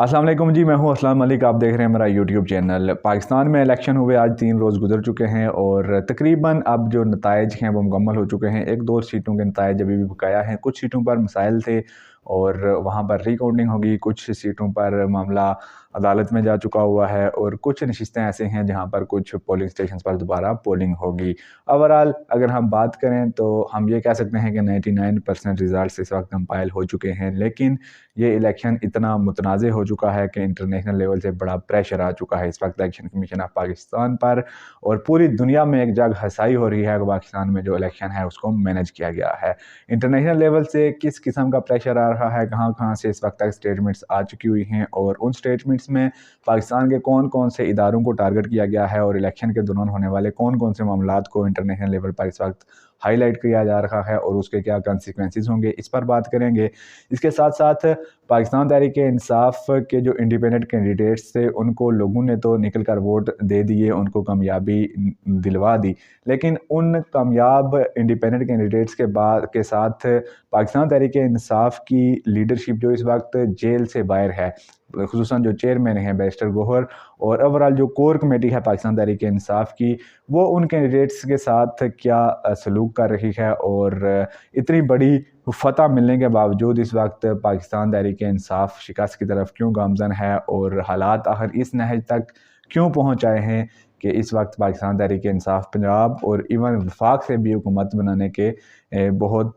अस्सलाम वालेकुम जी, मैं हूं असलम मलिक। आप देख रहे हैं मेरा यूट्यूब चैनल। पाकिस्तान में इलेक्शन हुए आज 3 रोज़ गुजर चुके हैं और तकरीबन अब जो नताइज हैं वो मुकम्मल हो चुके हैं। 1-2 सीटों के नताइज अभी भी बकाया हैं। कुछ सीटों पर मसाइल थे और वहाँ पर रिकाउंटिंग होगी। कुछ सीटों पर मामला अदालत में जा चुका हुआ है और कुछ नशिस्तें ऐसे हैं जहाँ पर कुछ पोलिंग स्टेशन पर दोबारा पोलिंग होगी। ओवरऑल अगर हम बात करें तो हम ये कह सकते हैं कि 99% रिज़ल्ट इस वक्त कंपाइल हो चुके हैं, लेकिन ये इलेक्शन इतना मुतनाज़ हो चुका है कि इंटरनेशनल लेवल से बड़ा प्रेशर आ चुका है इस वक्त इलेक्शन कमीशन ऑफ पाकिस्तान पर, और पूरी दुनिया में एक जग हंसाई हो रही है कि पाकिस्तान में जो इलेक्शन है उसको मैनेज किया गया है। इंटरनेशनल लेवल से किस किस्म का प्रेशर आ रहा है, कहाँ कहाँ से इस वक्त तक स्टेटमेंट्स आ चुकी हुई हैं और उन स्टेटमेंट्स में पाकिस्तान के कौन कौन से इदारों को टारगेट किया गया है और इलेक्शन के दौरान होने वाले कौन कौन से मामलात को इंटरनेशनल लेवल पर इस वक्त हाईलाइट किया जा रहा है और उसके क्या कंसिक्वेंसेस होंगे, इस पर बात करेंगे। इसके साथ साथ पाकिस्तान तहरीक-ए-इंसाफ के जो इंडिपेंडेंट कैंडिडेट्स थे उनको लोगों ने तो निकल कर वोट दे दिए, उनको कामयाबी दिलवा दी, लेकिन उन कामयाब इंडिपेंडेंट कैंडिडेट्स के साथ पाकिस्तान तहरीक-ए-इंसाफ की लीडरशिप जो इस वक्त जेल से बाहर है, खुसूसन जो चेयरमैन हैं बैरिस्टर गोहर, और ओवरऑल जो कोर कमेटी है पाकिस्तान तहरीक-ए-इंसाफ की, वो उन कैंडिडेट्स के साथ क्या सलूक कर रही है और इतनी बड़ी फ़तह मिलने के बावजूद इस वक्त पाकिस्तान तहरीक-ए-इंसाफ शिकस्त की तरफ क्यों गामज़न है और हालात आखिर इस नहज तक क्यों पहुँच आए हैं कि इस वक्त पाकिस्तान तहरीक-ए-इंसाफ पंजाब और इवन वफाक से भी हुकूमत बनाने के बहुत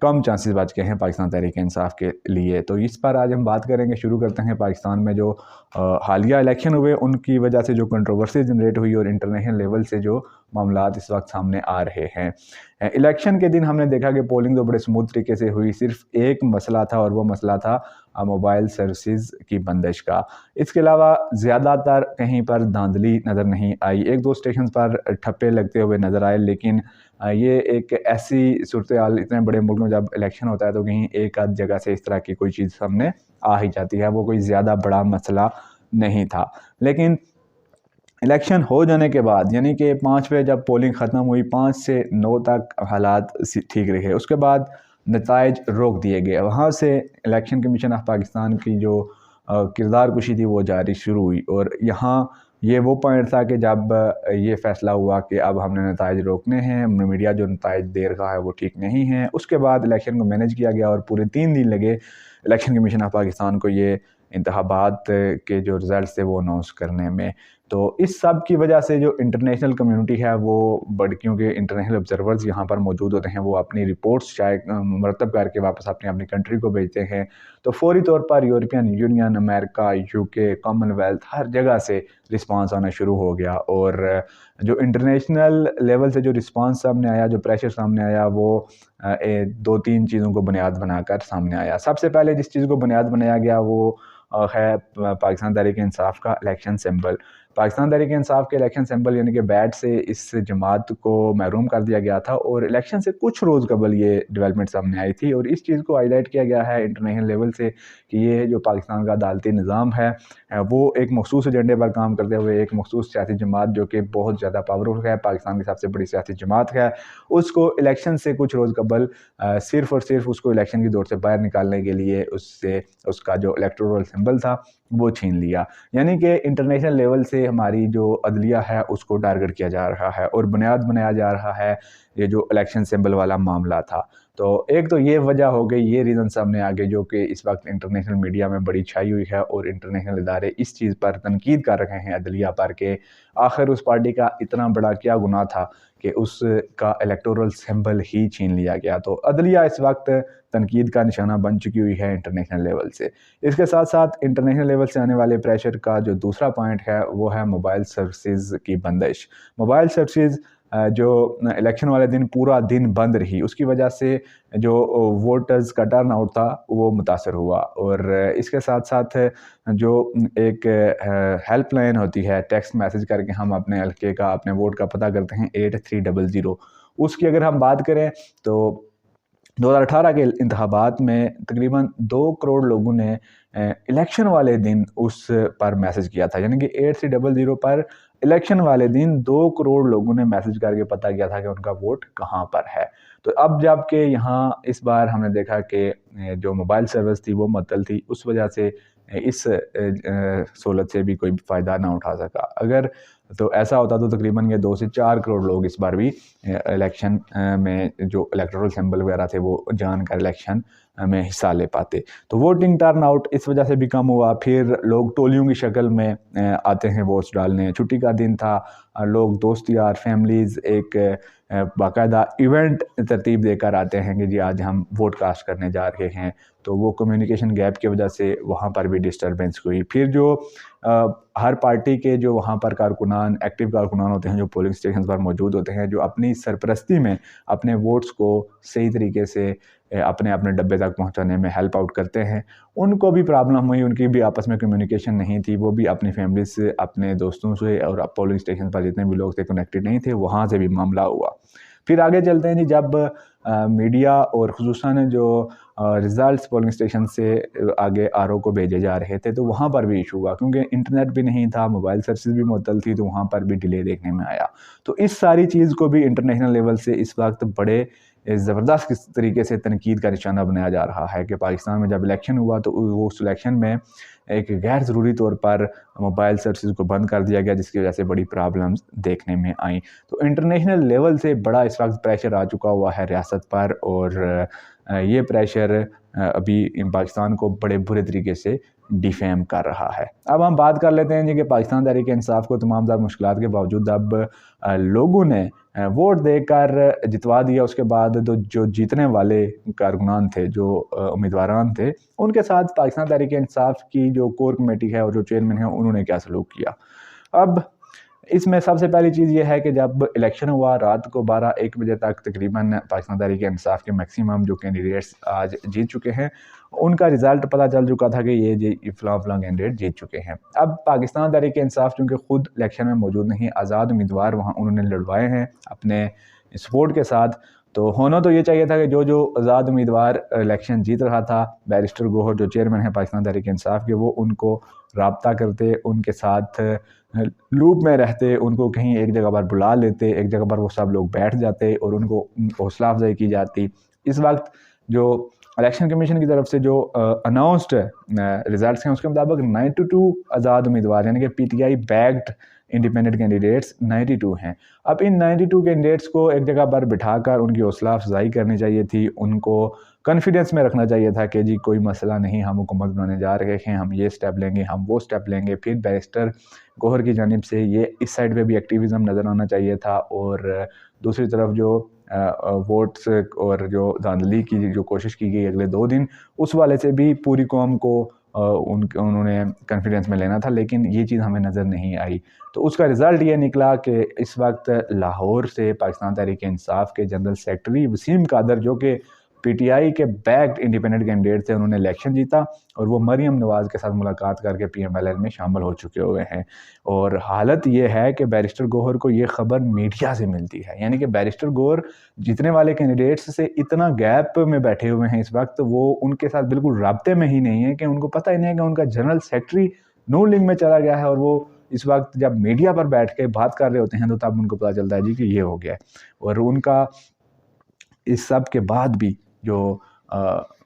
कम चांसेस बच गए हैं पाकिस्तान तहरीक-ए-इंसाफ के लिए। तो इस पर आज हम बात करेंगे। शुरू करते हैं पाकिस्तान में जो हालिया इलेक्शन हुए उनकी वजह से जो कंट्रोवर्सी जनरेट हुई और इंटरनेशनल लेवल से जो मामलात इस वक्त सामने आ रहे हैं। इलेक्शन के दिन हमने देखा कि पोलिंग तो बड़े स्मूथ तरीके से हुई, सिर्फ एक मसला था और वो मसला था मोबाइल सर्विसेज की बंदिश का। इसके अलावा ज़्यादातर कहीं पर धांधली नज़र नहीं आई। 1-2 स्टेशन पर ठप्पे लगते हुए नज़र आए, लेकिन ये एक ऐसी सूरत-ए-हाल, इतने बड़े मुल्क में जब इलेक्शन होता है तो कहीं एक आध जगह से इस तरह की कोई चीज़ सामने आ ही जाती है। वो कोई ज़्यादा बड़ा मसला नहीं था। लेकिन इलेक्शन हो जाने के बाद, यानी कि 5 बजे जब पोलिंग ख़त्म हुई, 5 से 9 तक हालात ठीक रहे। उसके बाद नताइज रोक दिए गए। वहाँ से इलेक्शन कमीशन ऑफ पाकिस्तान की जो किरदार कुशी थी वो जारी शुरू हुई, और यहाँ ये वो पॉइंट था कि जब ये फ़ैसला हुआ कि अब हमने नताइज रोकने हैं, मीडिया जो नताइज दे रहा है वो ठीक नहीं है। उसके बाद इलेक्शन को मैनेज किया गया और पूरे 3 दिन लगे इलेक्शन कमीशन ऑफ पाकिस्तान को ये इंतखाबात के जो रिज़ल्ट थे वो अनाउंस करने में। तो इस सब की वजह से जो इंटरनेशनल कम्युनिटी है वो क्योंकि इंटरनेशनल ऑब्जर्वर्स यहाँ पर मौजूद होते हैं, वो अपनी रिपोर्ट्स चाहे मरतब करके वापस अपनी अपनी कंट्री को भेजते हैं, तो फौरी तौर पर European Union, America, UK, Commonwealth, हर जगह से रिस्पांस आना शुरू हो गया। और जो इंटरनेशनल लेवल से जो रिस्पांस सामने आया, जो प्रेशर सामने आया, वो 2-3 चीज़ों को बुनियाद बनाकर सामने आया। सबसे पहले जिस चीज़ को बुनियाद बनाया गया वो है पाकिस्तान तहरीक-ए-इंसाफ का इलेक्शन सिंबल। पाकिस्तान तहरीक-ए-इंसाफ के इलेक्शन सिंबल यानी कि बैट से इस जमात को महरूम कर दिया गया था, और इलेक्शन से कुछ रोज़ कबल ये डेवलपमेंट सामने आई थी, और इस चीज़ को हाईलाइट किया गया है इंटरनेशनल लेवल से कि ये जो पाकिस्तान का अदालती निज़ाम है वो एक मखसूस एजेंडे पर काम करते हुए एक मखसूस सियासी जमात जो कि बहुत ज़्यादा पावरफुल है, पाकिस्तान की सबसे बड़ी सियासी जमात है, उसको इलेक्शन से कुछ रोज़ कबल सिर्फ़ और सिर्फ उसको इलेक्शन की दौड़ से बाहर निकालने के लिए उससे उसका जो इलेक्टोरल सिंबल था वो छीन लिया। यानी कि इंटरनेशनल लेवल से हमारी जो अदलिया है उसको टारगेट किया जा रहा है और बुनियाद बनाया जा रहा है ये जो इलेक्शन सिंबल वाला मामला था। तो एक तो ये वजह हो गई, ये रीज़न सामने आ गए जो कि इस वक्त इंटरनेशनल मीडिया में बड़ी छाई हुई है, और इंटरनेशनल इदारे इस चीज़ पर तनकीद कर रहे हैं अदलिया पर कि आखिर उस पार्टी का इतना बड़ा क्या गुनाह था कि उसका इलेक्टोरल सिंबल ही छीन लिया गया। तो अदलिया इस वक्त तनकीद का निशाना बन चुकी हुई है इंटरनेशनल लेवल से। इसके साथ साथ इंटरनेशनल लेवल से आने वाले प्रेशर का जो दूसरा पॉइंट है वो है मोबाइल सर्विसेज की बंदिश। मोबाइल सर्विसेज जो इलेक्शन वाले दिन पूरा दिन बंद रही, उसकी वजह से जो वोटर्स का टर्न आउट था वो मुतासर हुआ, और इसके साथ साथ जो एक हेल्पलाइन होती है, टेक्स्ट मैसेज करके हम अपने हल्के का, अपने वोट का पता करते हैं 8300, उसकी अगर हम बात करें तो 2018 के इंतखाबात में तकरीबन 2 करोड़ लोगों ने इलेक्शन वाले दिन उस पर मैसेज किया था। यानी कि 8300 पर इलेक्शन वाले दिन 2 करोड़ लोगों ने मैसेज करके पता किया था कि उनका वोट कहाँ पर है। तो अब जबकि यहाँ इस बार हमने देखा कि जो मोबाइल सर्विस थी वो मुअत्तल थी, उस वजह से اس سہولت سے بھی کوئی فائدہ نہ اٹھا سکا. اگر تو ایسا ہوتا تو تقریباً یہ 2 سے 4 کروڑ لوگ اس بار بھی الیکشن میں جو الیکٹورل سمبل وغیرہ تھے وہ جان کر الیکشن میں حصہ لے پاتے. تو ووٹنگ ٹرن آؤٹ اس وجہ سے بھی کم ہوا. پھر لوگ ٹولیوں کی شکل میں آتے ہیں ووٹس ڈالنے. چھٹی کا دن تھا, لوگ دوست یار فیملیز ایک باقاعدہ ایونٹ ترتیب دے کر آتے ہیں کہ جی آج ہم ووٹ کاسٹ کرنے جا رہے ہیں. تو وہ کمیونیکیشن گیپ کی وجہ سے وہاں پر بھی ڈسٹربنس ہوئی. پھر جو ہر پارٹی کے جو وہاں پر کارکنان ایکٹیو کارکنان ہوتے ہیں جو پولنگ اسٹیشنز پر موجود ہوتے ہیں, جو اپنی سرپرستی میں اپنے ووٹس کو صحیح طریقے سے اپنے اپنے ڈبے تک پہنچانے میں ہیلپ آؤٹ کرتے ہیں, ان کو بھی پرابلم ہوئی. ان کی بھی آپس میں کمیونیکیشن نہیں تھی. وہ بھی اپنی فیملی سے, اپنے دوستوں سے اور پولنگ اسٹیشن پر جتنے بھی لوگ تھے کنیکٹڈ نہیں تھے, وہاں سے بھی معاملہ ہوا. پھر آگے چلتے ہیں جی, جب میڈیا اور خصوصاً جو ریزلٹس پولنگ اسٹیشن سے آگے آر او کو بھیجے جا رہے تھے تو وہاں پر بھی ایشو ہوا, کیونکہ انٹرنیٹ بھی نہیں تھا, موبائل سروسز بھی معطل تھی, تو وہاں پر بھی ڈیلے دیکھنے میں آیا. تو اس ساری چیز کو بھی انٹرنیشنل لیول سے اس وقت بڑے زبردست کس طریقے سے تنقید کا نشانہ بنایا جا رہا ہے کہ پاکستان میں جب الیکشن ہوا تو وہ اس الیکشن میں ایک غیر ضروری طور پر موبائل سروسز کو بند کر دیا گیا, جس کی وجہ سے بڑی پرابلمز دیکھنے میں آئیں. تو انٹرنیشنل لیول سے بڑا اس وقت پریشر آ چکا ہوا ہے ریاست پر, اور یہ پریشر ابھی پاکستان کو بڑے برے طریقے سے ڈیفیم کر رہا ہے. اب ہم بات کر لیتے ہیں جی کہ پاکستان تحریک انصاف کو تمام تر مشکلات کے باوجود اب لوگوں نے ووٹ دے کر جتوا دیا. اس کے بعد جو جیتنے والے کارکنان تھے, جو امیدواران تھے, ان کے ساتھ پاکستان تحریک انصاف کی جو کور کمیٹی ہے اور جو چیئرمین ہے انہوں نے کیا سلوک کیا. اب اس میں سب سے پہلی چیز یہ ہے کہ جب الیکشن ہوا رات کو 12-1 بجے تک تقریباً پاکستان تحریک انصاف کے میکسیمم جو کینڈیڈیٹس آج جیت چکے ہیں ان کا رزلٹ پتہ چل چکا تھا کہ یہ فلاں کینڈیڈیٹ جیت چکے ہیں. اب پاکستان تحریک انصاف چونکہ خود الیکشن میں موجود نہیں, آزاد امیدوار وہاں انہوں نے لڑوائے ہیں اپنے سپورٹ کے ساتھ. تو ہونا تو یہ چاہیے تھا کہ جو آزاد امیدوار الیکشن جیت رہا تھا, بیرسٹر گوہر جو چیئرمین ہیں پاکستان تحریک انصاف کے, وہ ان کو رابطہ کرتے, ان کے ساتھ لوپ میں رہتے, ان کو کہیں ایک جگہ پر بلا لیتے, ایک جگہ پر وہ سب لوگ بیٹھ جاتے اور ان کو حوصلہ افزائی کی جاتی. اس وقت جو الیکشن کمیشن کی طرف سے جو اناؤنسڈ ریزلٹس ہیں اس کے مطابق 92 آزاد امیدوار یعنی کہ P T I backed independent candidates 92 ہیں. اب ان 92 کینڈیڈیٹس کو ایک جگہ پر بٹھا کر ان کی حوصلہ افزائی کرنی چاہیے تھی, ان کو کانفیڈنس میں رکھنا چاہیے تھا کہ جی کوئی مسئلہ نہیں, ہم حکومت بنانے جا رہے ہیں, ہم یہ سٹیپ لیں گے, ہم وہ سٹیپ لیں گے. پھر بیرسٹر گوہر کی جانب سے یہ اس سائڈ پہ بھی ایکٹیویزم نظر آنا چاہیے تھا, اور دوسری طرف جو ووٹس اور جو دھاندلی کی جو کوشش کی گئی اگلے 2 دن, اس والے سے بھی پوری قوم کو انہوں نے کانفیڈنس میں لینا تھا, لیکن یہ چیز ہمیں نظر نہیں آئی. تو اس کا رزلٹ یہ نکلا کہ اس وقت لاہور سے پاکستان تحریک انصاف کے جنرل سیکرٹری وسیم قادر, جو کہ پی ٹی آئی کے بیکڈ انڈیپینڈنٹ کینڈیڈیٹ تھے, انہوں نے الیکشن جیتا اور وہ مریم نواز کے ساتھ ملاقات کر کے پی ایم ایل این میں شامل ہو چکے ہوئے ہیں. اور حالت یہ ہے کہ بیرسٹر گوہر کو یہ خبر میڈیا سے ملتی ہے, یعنی کہ بیرسٹر گوہر جتنے والے کینڈیڈیٹس سے اتنا گیپ میں بیٹھے ہوئے ہیں اس وقت, وہ ان کے ساتھ بالکل رابطے میں ہی نہیں ہے, کہ ان کو پتہ ہی نہیں ہے کہ ان کا جنرل سیکرٹری نون لنک میں چلا گیا ہے, اور وہ اس وقت جب میڈیا پر بیٹھ کے بات کر رہے ہوتے ہیں تو تب ان کو پتہ چلتا ہے جی کہ یہ ہو گیا ہے. اور ان کا اس سب کے بعد بھی جو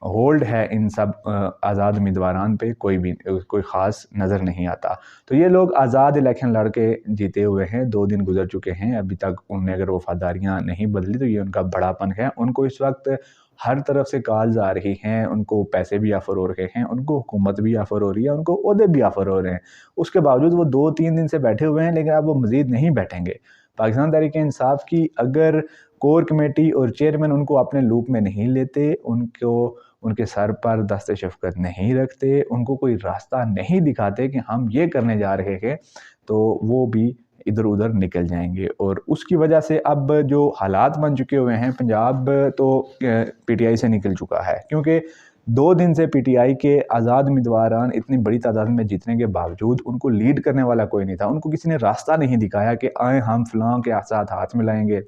ہولڈ ہے ان سب آزاد امیدواران پہ کوئی خاص نظر نہیں آتا. تو یہ لوگ آزاد الیکشن لڑ کے جیتے ہوئے ہیں, 2 دن گزر چکے ہیں, ابھی تک انہوں نے اگر وفاداریاں نہیں بدلی تو یہ ان کا بڑا پن ہے. ان کو اس وقت ہر طرف سے کالز آ رہی ہیں, ان کو پیسے بھی آفر ہو رہے ہیں, ان کو حکومت بھی آفر ہو رہی ہے, ان کو عہدے بھی آفر ہو رہے ہیں. اس کے باوجود وہ 2-3 دن سے بیٹھے ہوئے ہیں, لیکن اب وہ مزید نہیں بیٹھیں گے. پاکستان تحریک انصاف کی اگر کور کمیٹی اور چیئرمین ان کو اپنے لوپ میں نہیں لیتے, ان کے سر پر دست شفقت نہیں رکھتے, ان کو کوئی راستہ نہیں دکھاتے کہ ہم یہ کرنے جا رہے ہیں, تو وہ بھی ادھر ادھر نکل جائیں گے. اور اس کی وجہ سے اب جو حالات بن چکے ہوئے ہیں, پنجاب تو پی ٹی آئی سے نکل چکا ہے, کیونکہ 2 دن سے پی ٹی آئی کے آزاد امیدواران اتنی بڑی تعداد میں جیتنے کے باوجود ان کو لیڈ کرنے والا کوئی نہیں تھا. ان کو کسی نے راستہ نہیں دکھایا کہ آئیں ہم فلاں کے ساتھ ہاتھ ملائیں گے,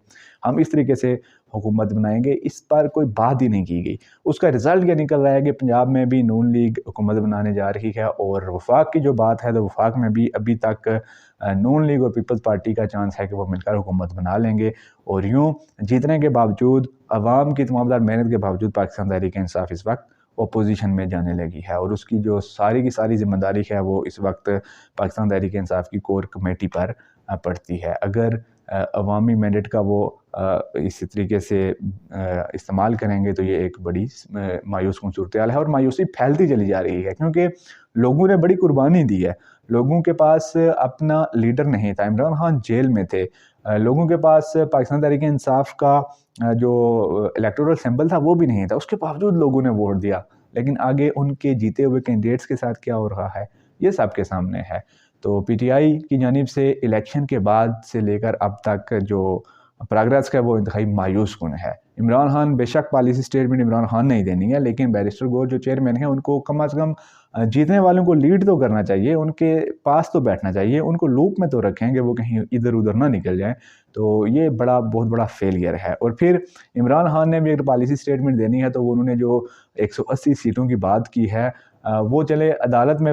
ہم اس طریقے سے हुकूमत बनाएंगे, इस पर कोई बात ही नहीं की गई। उसका रिज़ल्ट क्या निकल रहा है कि पंजाब में भी नून लीग हुकूमत बनाने जा रही है, और वफाक की जो बात है तो वफाक में भी अभी तक नून लीग और पीपल्स पार्टी का चांस है कि वो मिलकर हुकूमत बना लेंगे। और यूँ जीतने के बावजूद, अवाम की तमामदार मेहनत के बावजूद, पाकिस्तान तहरीक इंसाफ इस वक्त अपोजिशन में जाने लगी है, और उसकी जो सारी की सारी जिम्मेदारी है वो इस वक्त पाकिस्तान तहरीक इंसाफ की कोर कमेटी पर पड़ती है। अगर अवामी मैंडेट का वो इस तरीके से इस्तेमाल करेंगे तो ये एक बड़ी मायूस कन सूरत हाल है, और मायूसी फैलती चली जा रही है क्योंकि लोगों ने बड़ी कुर्बानी दी है। लोगों के पास अपना लीडर नहीं था, इमरान खान जेल में थे, लोगों के पास पाकिस्तान तहरीक इंसाफ का जो इलेक्टोरल सिंबल था वो भी नहीं था, उसके बावजूद लोगों ने वोट दिया। लेकिन आगे उनके जीते हुए कैंडिडेट्स के साथ क्या हो रहा है ये सबके सामने है। तो पीटीआई की जानिब से इलेक्शन के बाद से लेकर अब तक जो प्रोग्रेस है वो इंतहाई मायूस कुन है। इमरान खान बेशक पॉलिसी स्टेटमेंट इमरान खान नहीं देनी है, लेकिन बैरिस्टर गौर जो चेयरमैन है उनको कम अज़ कम जीतने वालों को लीड तो करना चाहिए, उनके पास तो बैठना चाहिए, उनको लूप में तो रखेंगे, वो कहीं इधर उधर ना निकल जाएं। तो ये बहुत बड़ा फेलियर है। और फिर इमरान खान ने भी एक पॉलिसी स्टेटमेंट देनी है तो वो उन्होंने जो 180 सीटों की बात की है वो चले अदालत में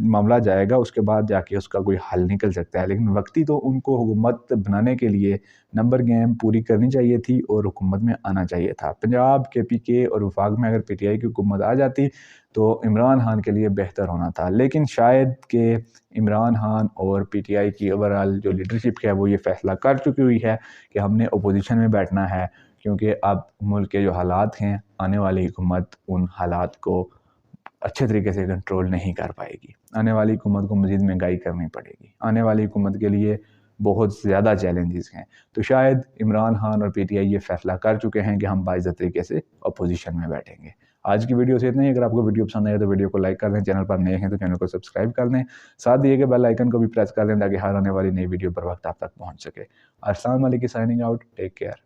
मामला जाएगा, उसके बाद जाके उसका कोई हल निकल सकता है, लेकिन वक्ती तो उनको हुकूमत बनाने के लिए नंबर गेम पूरी करनी चाहिए थी और हुकूमत में आना चाहिए था। पंजाब KPK और वफाक में अगर PTI की हुकूमत आ जाती तो इमरान खान के लिए बेहतर होना था, लेकिन शायद कि इमरान खान और PTI की ओवरऑल जो लीडरशिप है वो ये फैसला कर चुकी हुई है कि हमने अपोजिशन में बैठना है, क्योंकि अब मुल्क के जो हालात हैं, आने वाली हुकूमत उन हालात को अच्छे तरीके से कंट्रोल नहीं कर पाएगी। आने वाली हुकूमत को मज़ीद महंगाई करनी पड़ेगी, आने वाली हुकूमत के लिए बहुत ज़्यादा चैलेंजेस हैं। तो शायद इमरान खान और PTI ये फैसला कर चुके हैं कि हम बाइज़्ज़त तरीके से अपोजिशन में बैठेंगे। आज की वीडियो से इतना ही। अगर आपको वीडियो पसंद आए तो वीडियो को लाइक कर दें, चैनल पर नए हैं तो चैनल को सब्सक्राइब कर दें, साथ दिए गए बेल आइकन को भी प्रेस कर दें ताकि हर आने वाली नई वीडियो पर वक्त आप तक पहुँच सके। अस्सलाम वालेकुम, साइनिंग आउट, टेक केयर।